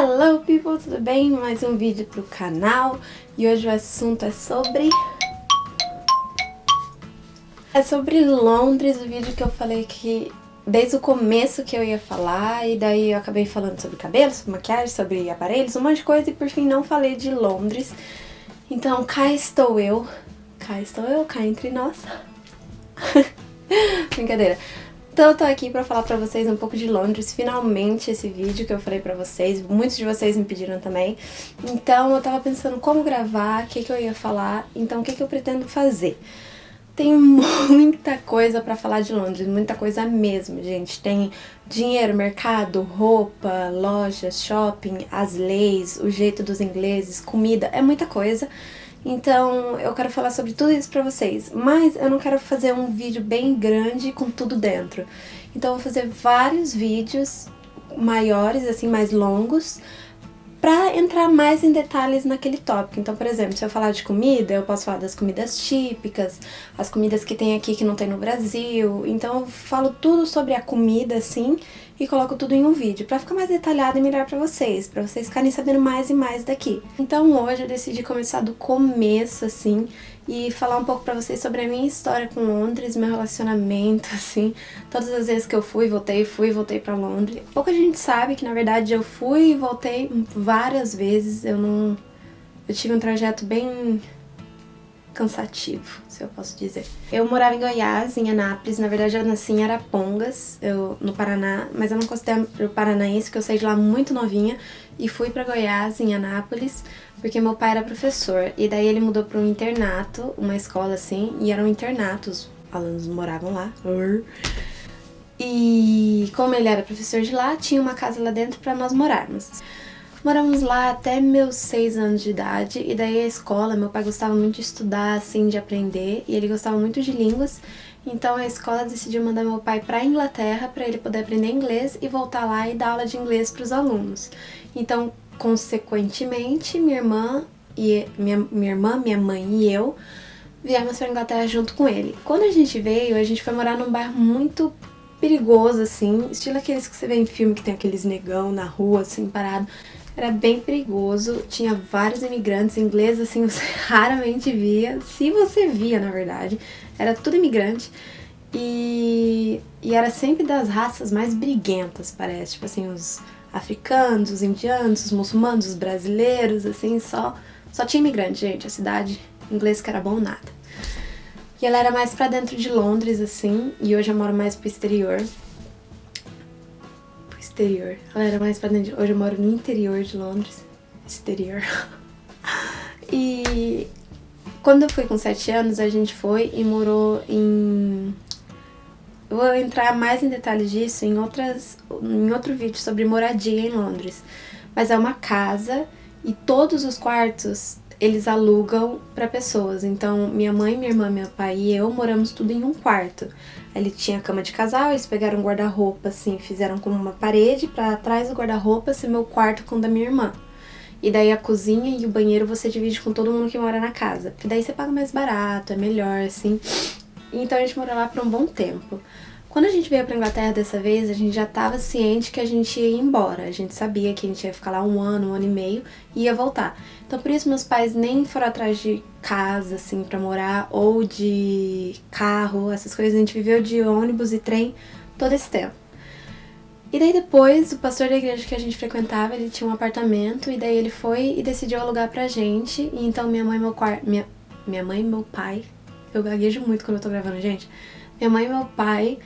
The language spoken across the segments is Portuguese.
Hello people, tudo bem? Mais um vídeo pro canal e hoje o assunto é sobre Londres, o vídeo que eu falei que desde o começo que eu ia falar e daí eu acabei falando sobre cabelo, sobre maquiagem, sobre aparelhos, um monte de coisa e por fim não falei de Londres. Então cá estou eu, cá entre nós. Brincadeira. Então eu tô aqui pra falar pra vocês um pouco de Londres, finalmente esse vídeo que eu falei pra vocês, muitos de vocês me pediram também. Então eu tava pensando como gravar, o que eu ia falar, então o que eu pretendo fazer. Tem muita coisa pra falar de Londres, muita coisa mesmo, gente. Tem dinheiro, mercado, roupa, lojas, shopping, as leis, o jeito dos ingleses, comida, é muita coisa. Então eu quero falar sobre tudo isso pra vocês, mas eu não quero fazer um vídeo bem grande com tudo dentro. Então eu vou fazer vários vídeos maiores, assim, mais longos, pra entrar mais em detalhes naquele tópico. Então, por exemplo, se eu falar de comida, eu posso falar das comidas típicas, as comidas que tem aqui que não tem no Brasil. Então eu falo tudo sobre a comida, assim, e coloco tudo em um vídeo, pra ficar mais detalhado e melhor pra vocês ficarem sabendo mais e mais daqui. Então hoje eu decidi começar do começo, assim, e falar um pouco pra vocês sobre a minha história com Londres, meu relacionamento, assim, todas as vezes que eu fui e voltei pra Londres. Pouca gente sabe que, na verdade, eu fui e voltei várias vezes, eu tive um trajeto bem cansativo, se eu posso dizer. Eu morava em Goiás, em Anápolis, na verdade eu nasci em Arapongas, no Paraná, mas eu não considero paranaense, porque eu saí de lá muito novinha e fui pra Goiás, em Anápolis, porque meu pai era professor, e daí ele mudou pra um internato, uma escola assim, e era um internato, os alunos moravam lá. E como ele era professor de lá, tinha uma casa lá dentro pra nós morarmos. Moramos lá até meus 6 anos de idade, e daí a escola, meu pai gostava muito de estudar, assim, de aprender, e ele gostava muito de línguas, então a escola decidiu mandar meu pai pra Inglaterra para ele poder aprender inglês e voltar lá e dar aula de inglês pros alunos. Então, consequentemente, minha mãe e eu viemos pra Inglaterra junto com ele. Quando a gente veio, a gente foi morar num bairro muito perigoso, assim, estilo aqueles que você vê em filme que tem aqueles negão na rua, assim, parado. Era bem perigoso, tinha vários imigrantes ingleses, assim, você raramente via, se você via, na verdade, era tudo imigrante, e era sempre das raças mais briguentas, parece, tipo assim, os africanos, os indianos, os muçulmanos, os brasileiros, assim, só tinha imigrante, gente, a cidade inglesa que era bom nada. E ela era mais pra dentro de Londres, assim, e hoje eu moro mais pro exterior. Ela era mais pra dentro. Hoje eu moro no interior de Londres. Exterior. E quando eu fui com 7 anos, a gente foi e morou em... Eu vou entrar mais em detalhes disso em outro vídeo sobre moradia em Londres. Mas é uma casa e todos os quartos eles alugam pra pessoas. Então minha mãe, minha irmã, meu pai e eu moramos tudo em um quarto. Ele tinha cama de casal, eles pegaram um guarda-roupa assim, fizeram como uma parede, pra trás do guarda-roupa ser meu quarto com o da minha irmã. E daí a cozinha e o banheiro você divide com todo mundo que mora na casa. E daí você paga mais barato, é melhor, assim. Então a gente morou lá por um bom tempo. Quando a gente veio pra Inglaterra dessa vez, a gente já tava ciente que a gente ia embora. A gente sabia que a gente ia ficar lá um ano e meio e ia voltar. Então por isso meus pais nem foram atrás de casa, assim, pra morar, ou de carro, essas coisas. A gente viveu de ônibus e trem todo esse tempo. E daí depois, o pastor da igreja que a gente frequentava, ele tinha um apartamento, e daí ele foi e decidiu alugar pra gente. E então minha mãe e meu pai, eu gaguejo muito quando eu tô gravando, gente. Minha mãe e meu pai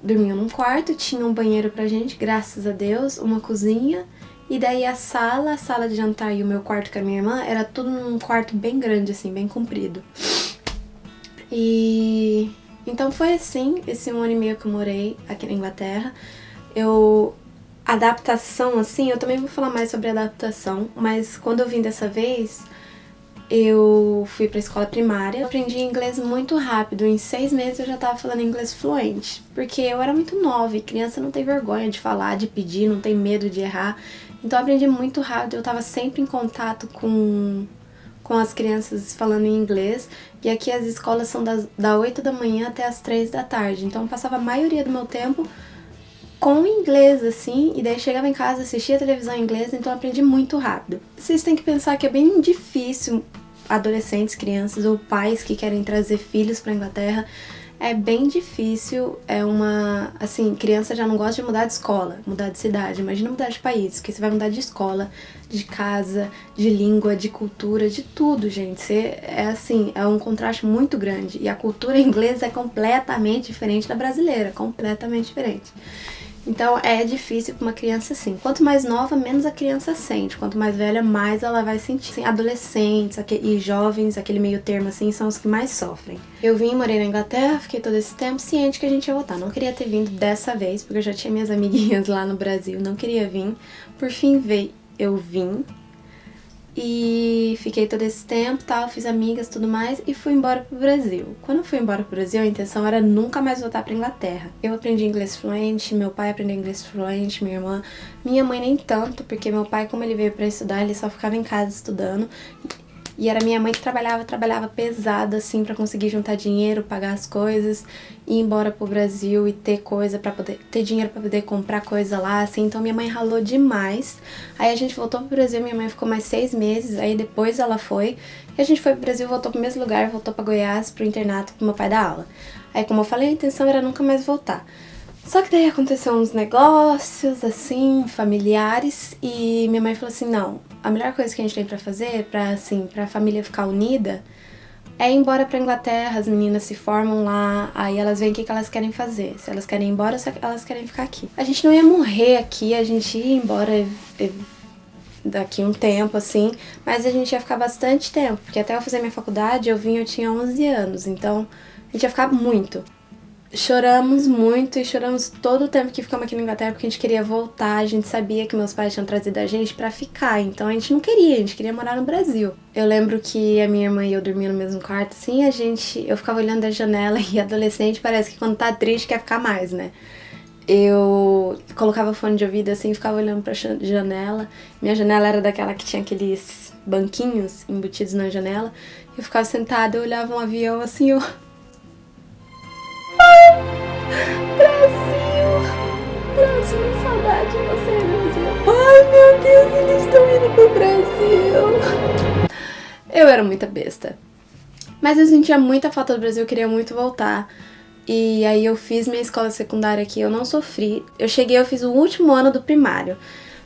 dormiam num quarto, tinha um banheiro pra gente, graças a Deus, uma cozinha, e daí a sala de jantar e o meu quarto com a minha irmã, era tudo num quarto bem grande, assim, bem comprido. E então foi assim, esse 1 ano e meio que eu morei aqui na Inglaterra. Adaptação, assim, eu também vou falar mais sobre adaptação, mas quando eu vim dessa vez, eu fui pra escola primária, eu aprendi inglês muito rápido, em 6 meses eu já tava falando inglês fluente, porque eu era muito nova e criança não tem vergonha de falar, de pedir, não tem medo de errar, então eu aprendi muito rápido, eu tava sempre em contato com as crianças falando em inglês, e aqui as escolas são da 8 da manhã até as 3 da tarde, então eu passava a maioria do meu tempo com o inglês, assim, e daí chegava em casa, assistia televisão em inglês, então eu aprendi muito rápido. Vocês têm que pensar que é bem difícil adolescentes, crianças ou pais que querem trazer filhos pra Inglaterra. É bem difícil, assim, criança já não gosta de mudar de escola, mudar de cidade, imagina mudar de país, porque você vai mudar de escola, de casa, de língua, de cultura, de tudo, gente. É um contraste muito grande, e a cultura inglesa é completamente diferente da brasileira, completamente diferente. Então é difícil para uma criança assim. Quanto mais nova, menos a criança sente. Quanto mais velha, mais ela vai sentir. Assim, adolescentes e jovens, aquele meio termo assim, são os que mais sofrem. Eu morei na Inglaterra, fiquei todo esse tempo ciente que a gente ia voltar. Não queria ter vindo dessa vez, porque eu já tinha minhas amiguinhas lá no Brasil, não queria vir. Por fim, eu vim. E fiquei todo esse tempo, tal, fiz amigas, tudo mais, e fui embora pro Brasil. Quando eu fui embora pro Brasil, a intenção era nunca mais voltar pra Inglaterra. Eu aprendi inglês fluente, meu pai aprendeu inglês fluente, minha irmã. Minha mãe nem tanto, porque meu pai, como ele veio pra estudar, ele só ficava em casa estudando. E era minha mãe que trabalhava pesado, assim, pra conseguir juntar dinheiro, pagar as coisas, ir embora pro Brasil e ter coisa para poder ter dinheiro pra poder comprar coisa lá, assim. Então minha mãe ralou demais. Aí a gente voltou pro Brasil, minha mãe ficou mais 6 meses, aí depois ela foi. E a gente foi pro Brasil, voltou pro mesmo lugar, voltou pra Goiás, pro internato, pro meu pai dar aula. Aí, como eu falei, a intenção era nunca mais voltar. Só que daí aconteceu uns negócios, assim, familiares, e minha mãe falou assim, não, a melhor coisa que a gente tem pra fazer, pra família ficar unida, é ir embora pra Inglaterra, as meninas se formam lá, aí elas veem o que elas querem fazer, se elas querem ir embora ou se elas querem ficar aqui. A gente não ia morrer aqui, a gente ia embora daqui um tempo, assim, mas a gente ia ficar bastante tempo, porque até eu fazer minha faculdade, eu tinha 11 anos, então a gente ia ficar muito. Choramos muito e choramos todo o tempo que ficamos aqui na Inglaterra porque a gente queria voltar, a gente sabia que meus pais tinham trazido a gente pra ficar, então a gente não queria, a gente queria morar no Brasil. Eu lembro que a minha irmã e eu dormíamos no mesmo quarto, assim, eu ficava olhando da janela e adolescente parece que quando tá triste quer ficar mais, né? Eu colocava fone de ouvido assim e ficava olhando pra janela. Minha janela era daquela que tinha aqueles banquinhos embutidos na janela. Eu ficava sentada, eu olhava um avião assim, Brasil, saudade de você, Brasil. Ai, meu Deus, eles estão indo pro Brasil. Eu era muita besta. Mas eu sentia muita falta do Brasil, eu queria muito voltar. E aí eu fiz minha escola secundária aqui, eu não sofri. Eu fiz o último ano do primário.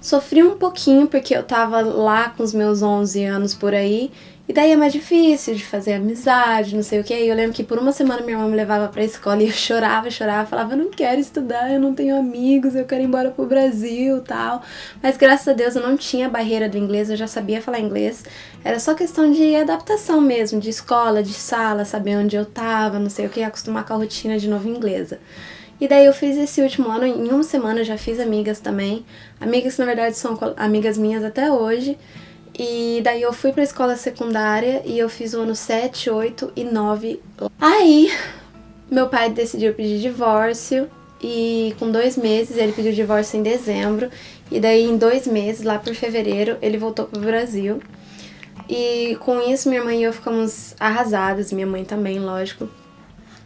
Sofri um pouquinho porque eu tava lá com os meus 11 anos por aí. E daí é mais difícil de fazer amizade, não sei o que. Eu lembro que por uma semana minha irmã me levava pra escola e eu chorava, falava, eu não quero estudar, eu não tenho amigos, eu quero ir embora pro Brasil e tal. Mas graças a Deus eu não tinha barreira do inglês, eu já sabia falar inglês. Era só questão de adaptação mesmo, de escola, de sala, saber onde eu tava, não sei o que, acostumar com a rotina de novo inglesa. E daí eu fiz esse último ano, em uma semana eu já fiz amigas também. Amigas que na verdade são amigas minhas até hoje. E daí eu fui pra escola secundária e eu fiz o ano 7, 8 e 9. Aí, meu pai decidiu pedir divórcio e com 2 meses, ele pediu divórcio em dezembro. E daí em 2 meses, lá por fevereiro, ele voltou pro Brasil. E com isso, minha mãe e eu ficamos arrasadas, minha mãe também, lógico.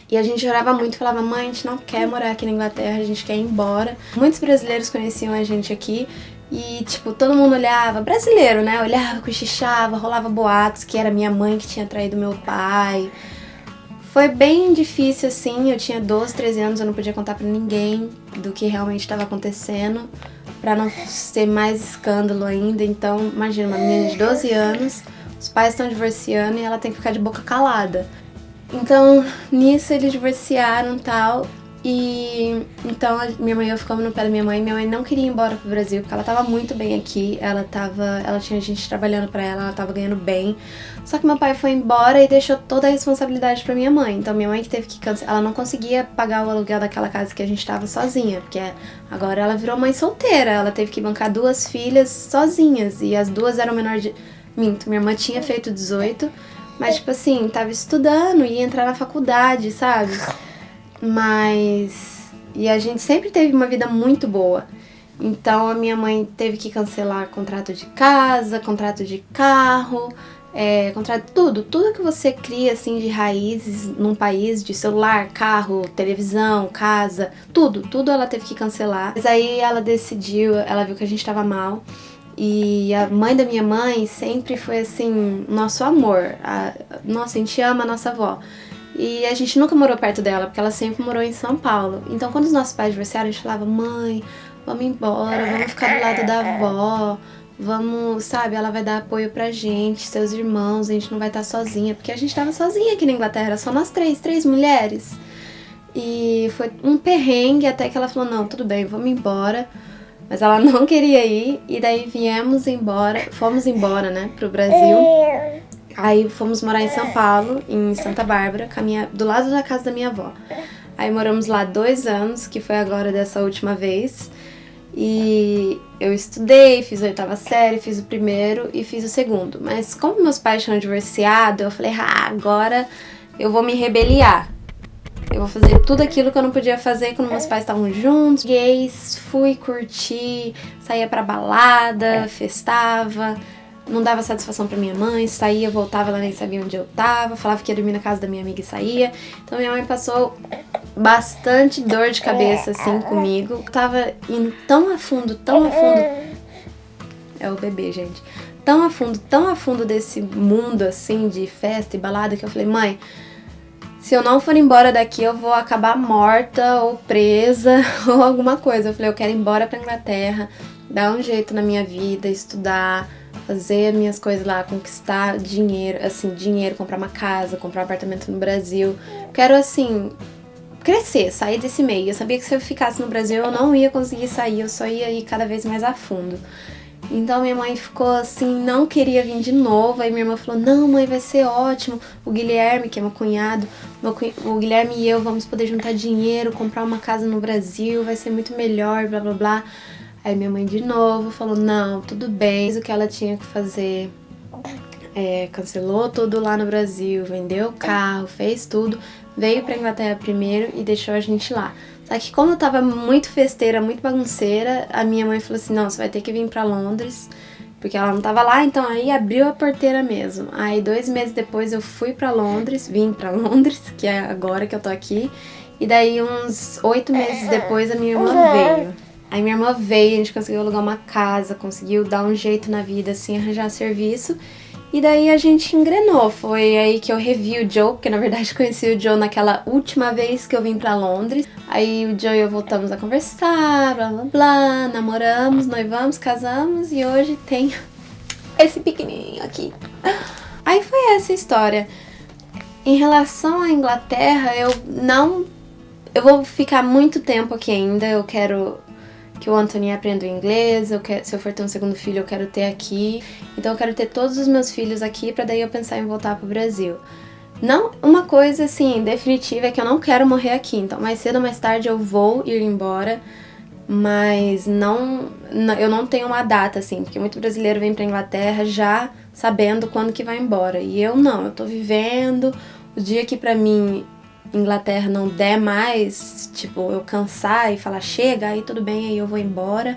E a gente chorava muito, falava, mãe, a gente não quer morar aqui na Inglaterra, a gente quer ir embora. Muitos brasileiros conheciam a gente aqui. E, tipo, todo mundo olhava, brasileiro, né? Olhava, cochichava, rolava boatos que era minha mãe que tinha traído meu pai. Foi bem difícil, assim, eu tinha 12, 13 anos, eu não podia contar pra ninguém do que realmente estava acontecendo, pra não ser mais escândalo ainda. Então, imagina, uma menina de 12 anos, os pais estão divorciando e ela tem que ficar de boca calada. Então, nisso eles divorciaram e tal. E então minha mãe e eu ficamos no pé da minha mãe não queria ir embora pro Brasil, porque ela tava muito bem aqui, ela tinha gente trabalhando pra ela tava ganhando bem. Só que meu pai foi embora e deixou toda a responsabilidade pra minha mãe. Então minha mãe que teve que cancelar, ela não conseguia pagar o aluguel daquela casa que a gente tava sozinha, porque agora ela virou mãe solteira, ela teve que bancar 2 filhas sozinhas, e as 2 eram menor de... Minto, minha irmã tinha feito 18, mas tipo assim, tava estudando, ia entrar na faculdade, sabe? E a gente sempre teve uma vida muito boa. Então a minha mãe teve que cancelar contrato de casa, contrato de carro. contrário, tudo que você cria, assim, de raízes num país, de celular, carro, televisão, casa, tudo ela teve que cancelar. Mas aí ela decidiu, ela viu que a gente tava mal, e a mãe da minha mãe sempre foi, assim, nosso amor. Nossa, a gente ama a nossa avó. E a gente nunca morou perto dela, porque ela sempre morou em São Paulo. Então, quando os nossos pais divorciaram, a gente falava, mãe, vamos embora, vamos ficar do lado da avó, vamos, sabe, ela vai dar apoio pra gente, seus irmãos, a gente não vai estar sozinha, porque a gente tava sozinha aqui na Inglaterra, era só nós três mulheres. E foi um perrengue até que ela falou, não, tudo bem, vamos embora. Mas ela não queria ir, e daí fomos embora, né, pro Brasil. Aí fomos morar em São Paulo, em Santa Bárbara, do lado da casa da minha avó. Aí moramos lá 2 anos, que foi agora dessa última vez. E eu estudei, fiz a 8ª série, fiz o primeiro e fiz o segundo. Mas como meus pais tinham divorciado, eu falei, agora eu vou me rebeliar. Eu vou fazer tudo aquilo que eu não podia fazer quando meus pais estavam juntos. Gays, fui curtir, saía pra balada, festava. Não dava satisfação pra minha mãe, saía, voltava, ela nem sabia onde eu tava, falava que ia dormir na casa da minha amiga e saía. Então minha mãe passou bastante dor de cabeça, assim, comigo. Eu tava indo tão a fundo, é o bebê, gente. Tão a fundo desse mundo, assim, de festa e balada, que eu falei, mãe, se eu não for embora daqui, eu vou acabar morta ou presa ou alguma coisa. Eu falei, eu quero ir embora pra Inglaterra, dar um jeito na minha vida, estudar, fazer minhas coisas lá, conquistar dinheiro, comprar uma casa, comprar um apartamento no Brasil. Quero, assim, crescer, sair desse meio. Eu sabia que se eu ficasse no Brasil eu não ia conseguir sair, eu só ia ir cada vez mais a fundo. Então minha mãe ficou assim, não queria vir de novo. Aí minha irmã falou, não mãe, vai ser ótimo. O Guilherme, que é meu cunhado, o Guilherme e eu vamos poder juntar dinheiro, comprar uma casa no Brasil, vai ser muito melhor, blá blá blá. Aí minha mãe de novo falou, não, tudo bem, fez o que ela tinha que fazer, cancelou tudo lá no Brasil, vendeu o carro, fez tudo, veio pra Inglaterra primeiro e deixou a gente lá. Só que como eu tava muito festeira, muito bagunceira, a minha mãe falou assim, não, você vai ter que vir pra Londres, porque ela não tava lá, então aí abriu a porteira mesmo. Aí 2 meses depois eu vim pra Londres, que é agora que eu tô aqui, e daí uns 8 meses depois a minha irmã veio. Aí minha irmã veio, a gente conseguiu alugar uma casa, conseguiu dar um jeito na vida, assim, arranjar serviço. E daí a gente engrenou. Foi aí que eu revi o Joe, porque na verdade conheci o Joe naquela última vez que eu vim pra Londres. Aí o Joe e eu voltamos a conversar, blá blá blá, namoramos, noivamos, casamos e hoje tenho esse pequenininho aqui. Aí foi essa a história. Em relação à Inglaterra, eu vou ficar muito tempo aqui ainda, eu quero que o Anthony aprenda o inglês, se eu for ter um segundo filho eu quero ter aqui, então eu quero ter todos os meus filhos aqui pra daí eu pensar em voltar pro Brasil. Não, uma coisa assim, definitiva é que eu não quero morrer aqui, então mais cedo ou mais tarde eu vou ir embora, mas eu não tenho uma data assim, porque muito brasileiro vem pra Inglaterra já sabendo quando que vai embora, e eu não, eu tô vivendo, o dia que pra mim Inglaterra não der mais, tipo, eu cansar e falar chega, aí tudo bem, aí eu vou embora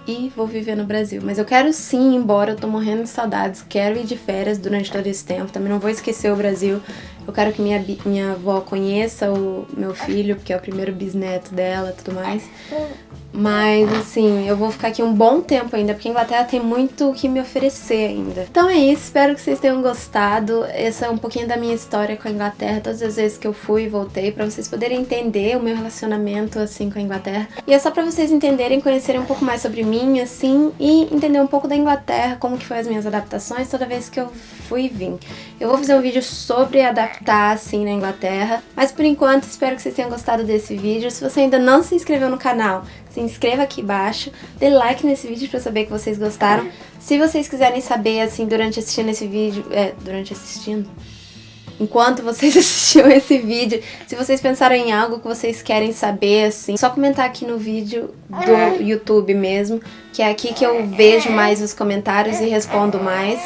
e vou viver no Brasil. Mas eu quero sim ir embora, eu tô morrendo de saudades, quero ir de férias durante todo esse tempo, também não vou esquecer o Brasil. Eu quero que minha avó conheça o meu filho, porque é o primeiro bisneto dela e tudo mais. Mas, assim, eu vou ficar aqui um bom tempo ainda, porque a Inglaterra tem muito o que me oferecer ainda. Então é isso, espero que vocês tenham gostado. Essa é um pouquinho da minha história com a Inglaterra, todas as vezes que eu fui e voltei, pra vocês poderem entender o meu relacionamento, assim, com a Inglaterra. E é só pra vocês entenderem, conhecerem um pouco mais sobre mim, assim, e entender um pouco da Inglaterra, como que foi as minhas adaptações toda vez que eu fui e vim. Eu vou fazer um vídeo sobre adaptar, assim, na Inglaterra, mas por enquanto espero que vocês tenham gostado desse vídeo. Se você ainda não se inscreveu no canal, se inscreva aqui embaixo, dê like nesse vídeo pra eu saber que vocês gostaram. Se vocês quiserem saber, assim, enquanto vocês assistiam esse vídeo, se vocês pensaram em algo que vocês querem saber, assim, só comentar aqui no vídeo do YouTube mesmo, que é aqui que eu vejo mais os comentários e respondo mais,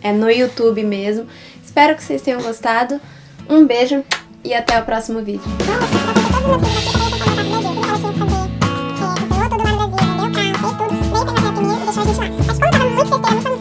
é no YouTube mesmo. Espero que vocês tenham gostado, um beijo e até o próximo vídeo. Tchau!